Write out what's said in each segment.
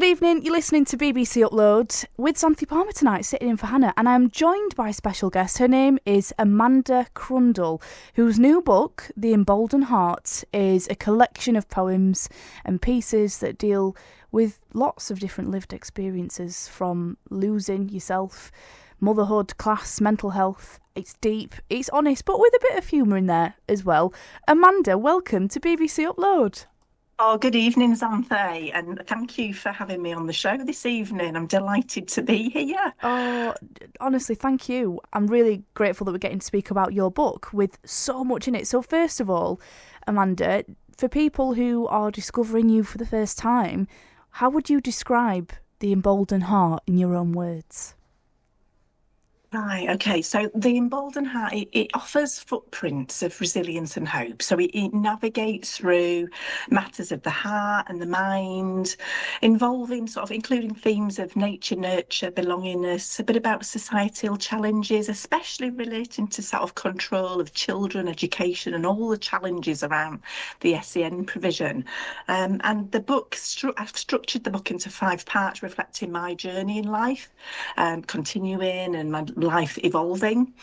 good evening. You're listening to BBC Upload with Xanthe Palmer tonight, sitting in for Hannah, and I'm joined by a special guest. Her name is Amanda Crundle, whose new book, The Emboldened Heart, is a collection of poems and pieces that deal with lots of different lived experiences, from losing yourself, motherhood, class, mental health. It's deep, it's honest, but with a bit of humour in there as well. Amanda, welcome to BBC Upload. Oh, good evening, Xanthe, and thank you for having me on the show this evening. I'm delighted to be here. Oh, honestly, thank you. I'm really grateful that we're getting to speak about your book with so much in it. So first of all, Amanda, for people who are discovering you for the first time, how would you describe The Emboldened Heart in your own words? Right, okay. So the Emboldened Heart, it offers footprints of resilience and hope. So it navigates through matters of the heart and the mind, involving including themes of nature, nurture, belongingness, a bit about societal challenges, especially relating to control of children, education, and all the challenges around the SEN provision. And the book, I've structured the book into 5 parts, reflecting my journey in life, continuing and my life evolving.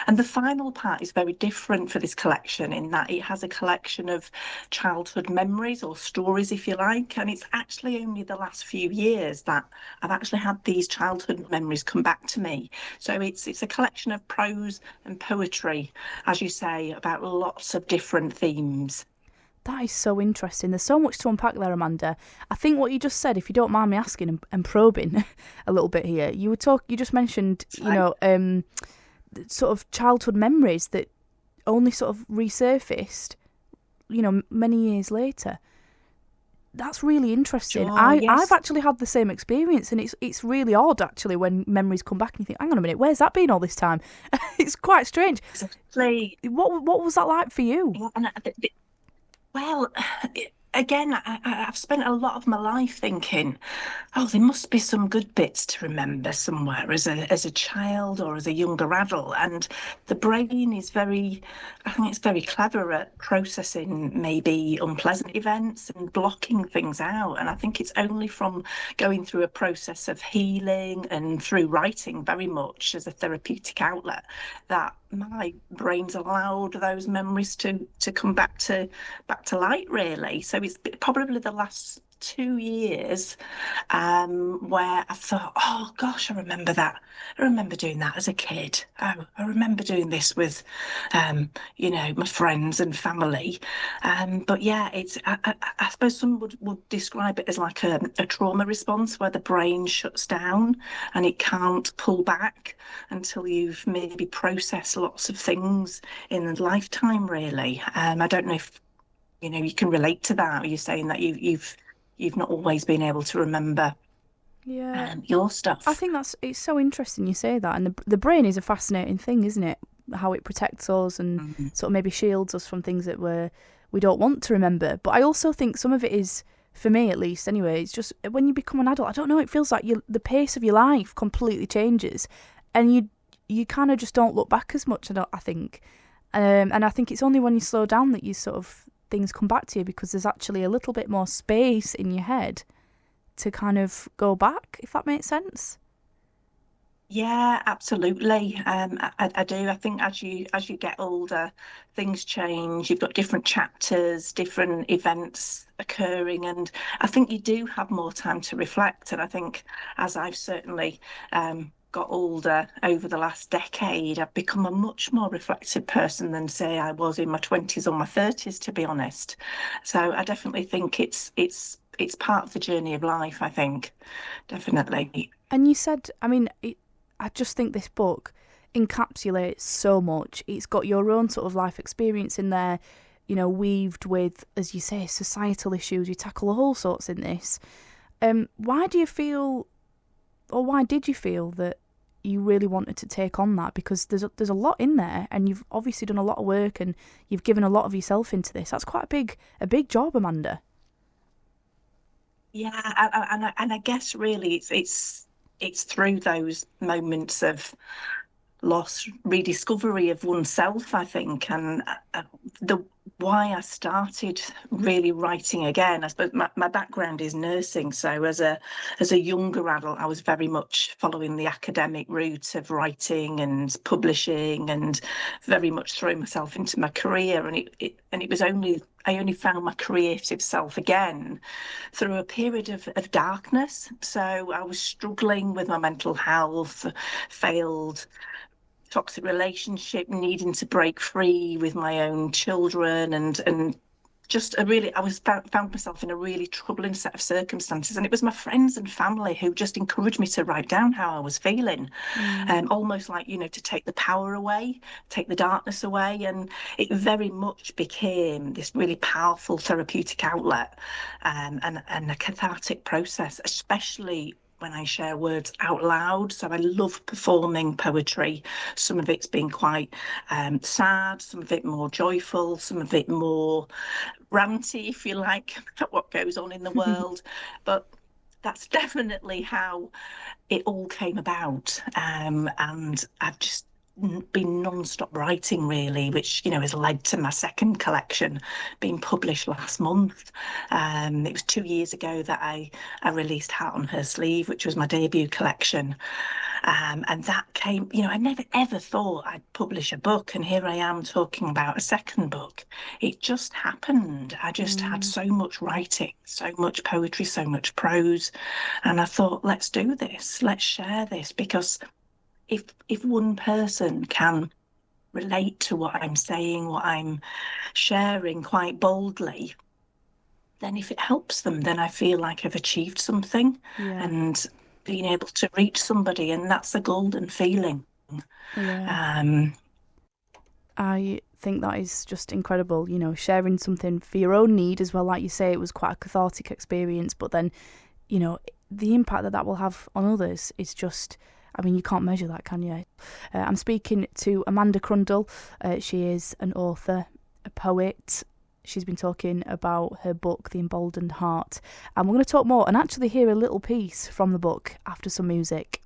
And the final part is very different for this collection in that it has a collection of childhood memories, or stories if you like, and it's actually only the last few years that I've actually had these childhood memories come back to me. So it's a collection of prose and poetry, as you say, about lots of different themes. That is so interesting. There's so much to unpack there, Amanda. I think what you just said, if you don't mind me asking and probing a little bit here, you just mentioned, sort of childhood memories that only sort of resurfaced, many years later. That's really interesting. Sure, yes. I've actually had the same experience, and it's really odd actually when memories come back and you think, hang on a minute, where's that been all this time? It's quite strange. Exactly. What was that like for you? Yeah, and well, again, I've spent a lot of my life thinking, oh, there must be some good bits to remember somewhere as a child or as a younger adult. And the brain is I think it's very clever at processing maybe unpleasant events and blocking things out. And I think it's only from going through a process of healing and through writing very much as a therapeutic outlet that my brain's allowed those memories to come back to light, really. So it's probably the last 2 years where I thought, oh gosh, I remember that. I remember doing that as a kid. Oh, I remember doing this with, my friends and family. But yeah, I suppose some would describe it as like a trauma response where the brain shuts down and it can't pull back until you've maybe processed lots of things in a lifetime, really. I don't know if you can relate to that. Or you're saying that you've not always been able to remember your stuff. I think it's so interesting you say that, and the brain is a fascinating thing, isn't it? How it protects us and sort of maybe shields us from things that we don't want to remember. But I also think some of it is, for me at least anyway, it's just when you become an adult, I don't know, it feels like the pace of your life completely changes, and you kind of just don't look back as much, I think. And I think it's only when you slow down that you sort of things come back to you, because there's actually a little bit more space in your head to kind of go back, if that makes sense. Yeah, absolutely. I do. I think as you get older, things change. You've got different chapters, different events occurring, and I think you do have more time to reflect. And I think as I've certainly got older over the last decade, I've become a much more reflective person than, say, I was in my 20s or my 30s, to be honest. So I definitely think it's part of the journey of life, I think, definitely. And you said, I just think this book encapsulates so much. It's got your own sort of life experience in there, weaved with, as you say, societal issues. You tackle all sorts in this. Why did you feel that you really wanted to take on that? Because there's a lot in there, and you've obviously done a lot of work, and you've given a lot of yourself into this. That's quite a big job, Amanda. Yeah, and I guess really it's through those moments of loss, rediscovery of oneself, I think, and the why I started really writing again. I suppose my background is nursing, so as a younger adult, I was very much following the academic route of writing and publishing, and very much throwing myself into my career. And it was only I only found my creative self again through a period of darkness. So I was struggling with my mental health, failed toxic relationship, needing to break free with my own children, and just a really, found myself in a really troubling set of circumstances. And it was my friends and family who just encouraged me to write down how I was feeling, almost like, to take the power away, take the darkness away. And it very much became this really powerful therapeutic outlet, and a cathartic process, especially when I share words out loud. So I love performing poetry. Some of it's been quite sad, some of it more joyful, some of it more ranty, if you like, what goes on in the world. But that's definitely how it all came about. And I've just been non-stop writing, really, which has led to my second collection being published last month. It was 2 years ago that I released Heart on Her Sleeve, which was my debut collection. And that came, I never ever thought I'd publish a book, and here I am talking about a second book. It just happened. I just had so much writing, so much poetry, so much prose, and I thought, let's do this, let's share this, because if one person can relate to what I'm saying, what I'm sharing quite boldly, then if it helps them, then I feel like I've achieved something, and being able to reach somebody, and that's a golden feeling. I think that is just incredible, sharing something for your own need as well. Like you say, it was quite a cathartic experience, but then, the impact that will have on others is just, you can't measure that, can you? I'm speaking to Amanda Crundle. She is an author, a poet. She's been talking about her book, The Emboldened Heart. And we're going to talk more and actually hear a little piece from the book after some music.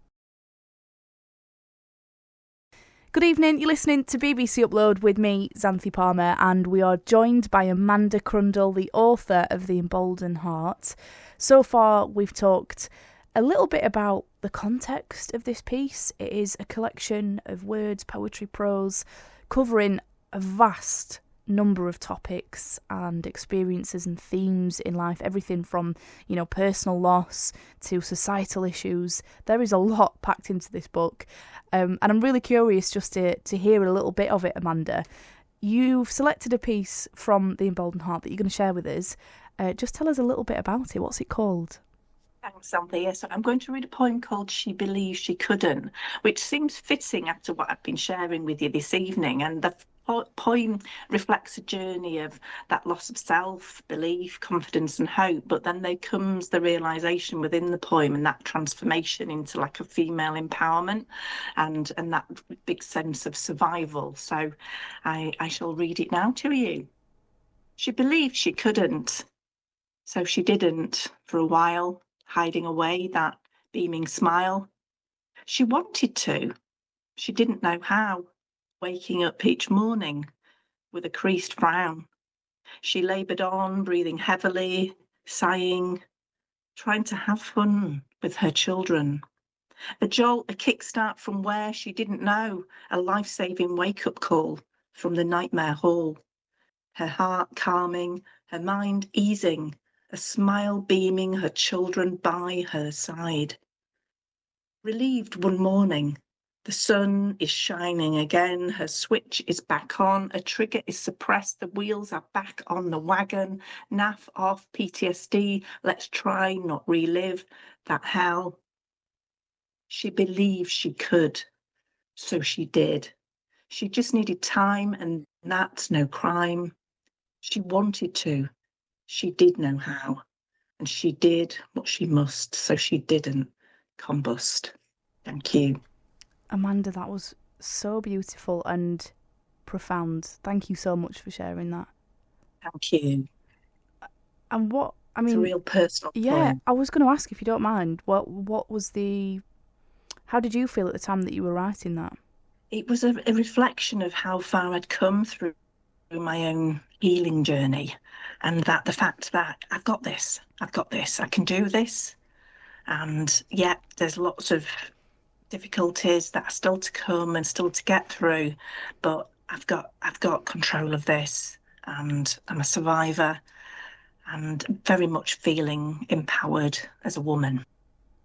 Good evening, you're listening to BBC Upload with me, Xanthe Palmer, and we are joined by Amanda Crundle, the author of The Emboldened Heart. So far, we've talked a little bit about the context of this piece. It is a collection of words, poetry, prose, covering a vast number of topics and experiences and themes in life, everything from, personal loss to societal issues. There is a lot packed into this book, and I'm really curious just to hear a little bit of it, Amanda. You've selected a piece from The Emboldened Heart that you're going to share with us. Just tell us a little bit about it. What's it called? Thanks, Xanthe. Yes, I'm going to read a poem called She Believed She Couldn't, which seems fitting after what I've been sharing with you this evening. And the poem reflects a journey of that loss of self, belief, confidence and hope. But then there comes the realisation within the poem, and that transformation into like a female empowerment, and that big sense of survival. So I shall read it now to you. She believed she couldn't, so she didn't for a while, hiding away that beaming smile. She wanted to, she didn't know how, waking up each morning with a creased frown. She laboured on, breathing heavily, sighing, trying to have fun with her children. A jolt, a kickstart from where she didn't know, a life-saving wake-up call from the nightmare hall. Her heart calming, her mind easing, a smile beaming, her children by her side. Relieved one morning, the sun is shining again, her switch is back on, a trigger is suppressed, the wheels are back on the wagon, naff off, PTSD, let's try not relive that hell. She believed she could, so she did. She just needed time, and that's no crime. She wanted to, she did know how, and she did what she must, so she didn't combust. Thank you. Amanda, that was so beautiful and profound. Thank you so much for sharing that. Thank you. And it's a real personal poem. I was going to ask, if you don't mind, what was how did you feel at the time that you were writing that? It was a reflection of how far I'd come through through my own healing journey, and that the fact that I've got this, I can do this. And yeah, there's lots of difficulties that are still to come and still to get through, but I've got control of this, and I'm a survivor, and very much feeling empowered as a woman.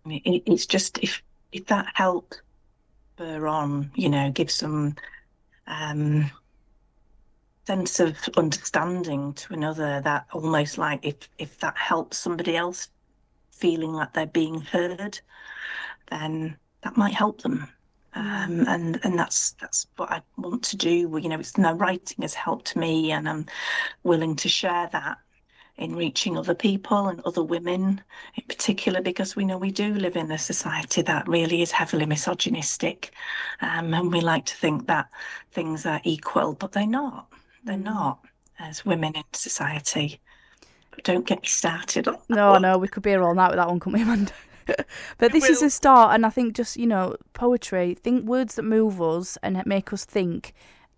It's just if that helped spur on, give some um, sense of understanding to another, that almost like if that helps somebody else feeling like they're being heard, then that might help them. Yeah. And that's what I want to do. It's no writing has helped me, and I'm willing to share that in reaching other people and other women in particular, because we know we do live in a society that really is heavily misogynistic, and we like to think that things are equal, but they're not. They're Mm. not, as women in society. But don't get me started on that No, one. no, we could be here all night with that one, couldn't we, Amanda? But We this is a will. start, and I think just, poetry, think words that move us and make us think,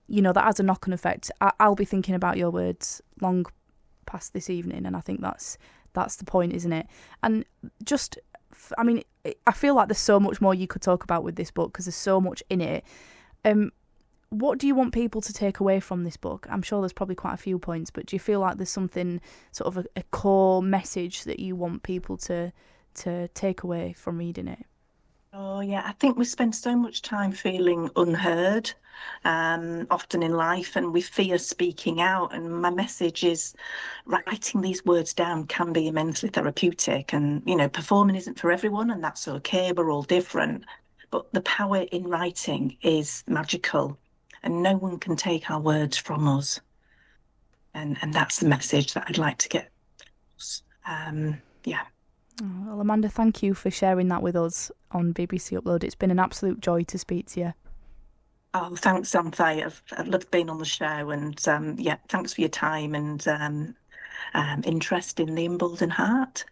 that has a knock-on effect. I'll be thinking about your words long past this evening, and I think that's the point, isn't it? And just, I mean, I feel like there's so much more you could talk about with this book because there's so much in it. What do you want people to take away from this book? I'm sure there's probably quite a few points, but do you feel like there's something, sort of a core message that you want people to take away from reading it? Oh, yeah. I think we spend so much time feeling unheard, often in life, and we fear speaking out. And my message is writing these words down can be immensely therapeutic. And, performing isn't for everyone, and that's okay. We're all different. But the power in writing is magical, and no one can take our words from us. And that's the message that I'd like to get across. Yeah. Oh, well, Amanda, thank you for sharing that with us on BBC Upload. It's been an absolute joy to speak to you. Oh, thanks, Xanthe. I've loved being on the show, and yeah, thanks for your time and interest in the Emboldened Heart.